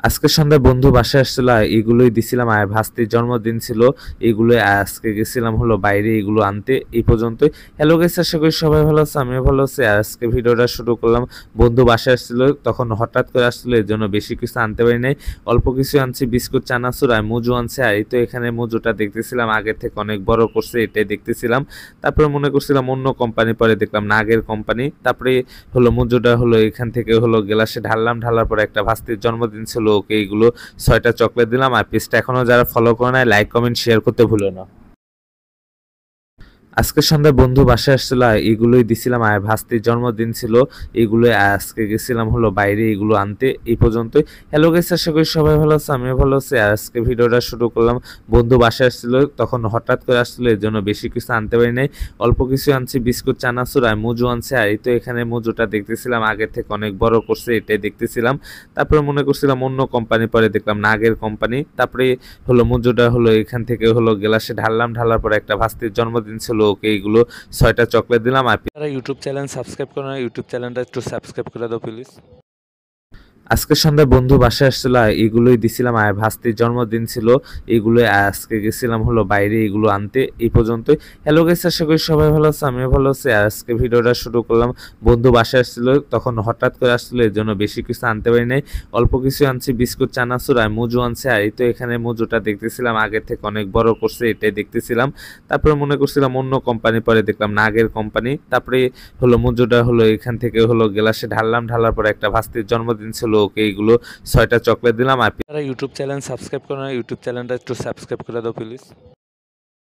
আজকে সন্ধ্যায় বন্ধু বাসায় আসছিল, এগুলোই দিছিলাম। আর ভাস্তির জন্মদিন ছিল, এগুলোই আজকে গেছিলাম হলো বাইরে এগুলো আনতে। এই পর্যন্তই। হ্যালো গাইস, আশা করি সবাই ভালো আছে, আমিও ভালো আছি। আর আজকে ভিডিওটা শুরু করলাম। বন্ধু বাসায় আসছিল, তখন হঠাৎ করে আসছিল, এর জন্য বেশি কিছু আনতে পারি নাই। অল্প কিছু আনছি, বিস্কুট, চানাচুর আর মুজু আনছে। আর এই তো এখানে মুজুটা দেখতেছিলাম, আগের থেকে অনেক বড় করছে, এটাই দেখতেছিলাম। তারপরে মনে করছিলাম অন্য কোম্পানি, পরে দেখলাম নাগের কোম্পানি। তারপরে হলো মুজুটা হলো এখান থেকে হলো গ্লাসে ঢাললাম, ঢালার পরে একটা ভাস্তির জন্মদিন ছিল, ওকে এইগুলো 6টা চকলেট দিলাম। আর পেজটা এখনো যারা ফলো করে নাই, লাইক কমেন্ট শেয়ার করতে ভুলো না। আজকে সন্ধ্যায় বন্ধু বাসায় আসছিল, এগুলোই দিছিলাম। আর ভাস্তির জন্মদিন ছিল, এগুলোই আজকে গেছিলাম হলো বাইরে এগুলো আনতে। এই পর্যন্তই। হ্যালো গাইস, আশা করি সবাই ভালো আছে, আমিও ভালো আছি। আর আজকে ভিডিওটা শুরু করলাম। বন্ধু বাসায় আসছিল, তখন হঠাৎ করে আসছিল, এর জন্য বেশি কিছু আনতে পারি নাই। অল্প কিছু আনছি, বিস্কুট, চানাচুর আর মুজু আনছে। আর এই তো এখানে মুজুটা দেখতেছিলাম, আগের থেকে অনেক বড় করছে, এটাই দেখতেছিলাম। তারপরে মনে করছিলাম অন্য কোম্পানি, পরে দেখলাম নাগের কোম্পানি। তারপরে হলো মুজুটা হলো এখান থেকে হলো গ্লাসে ঢাললাম, ঢালার পরে একটা ভাস্তির জন্মদিন ছিল, ওকে এইগুলো 6টা চকলেট দিলাম। আর যারা ইউটিউব চ্যানেল সাবস্ক্রাইব করে না, ইউটিউব চ্যানেলটা একটু সাবস্ক্রাইব করে দাও প্লিজ। আজকে সন্ধ্যায় বন্ধু বাসায় আসছিল, এগুলোই দিছিলাম। আর ভাস্তির জন্মদিন ছিল, এগুলোই আজকে গেছিলাম হলো বাইরে এগুলো আনতে। এই পর্যন্তই। হ্যালো গাইস, আশা করি সবাই ভালো আছে, আমিও ভালো আছি। আর আজকে ভিডিওটা শুরু করলাম। বন্ধু বাসায় আসছিল, তখন হঠাৎ করে আসছিল, এর জন্য বেশি কিছু আনতে পারি নাই। অল্প কিছু আনছি, বিস্কুট, চানাচুর আর মুজু আনছে। আর এই তো এখানে মুজুটা দেখতেছিলাম, আগের থেকে অনেক বড় করছে, এটাই দেখতেছিলাম। তারপরে মনে করছিলাম অন্য কোম্পানি, পরে দেখলাম নাগের কোম্পানি। তারপরে হলো মুজুটা হলো এখান থেকে হলো গ্লাসে ঢাললাম, ঢালার পরে একটা ভাস্তির জন্মদিন ছিল, ওকে এইগুলো 6টা চকলেট দিলাম। আর যারা ইউটিউব চ্যানেল সাবস্ক্রাইব করে না, ইউটিউব চ্যানেলটা একটু সাবস্ক্রাইব করে দাও প্লিজ।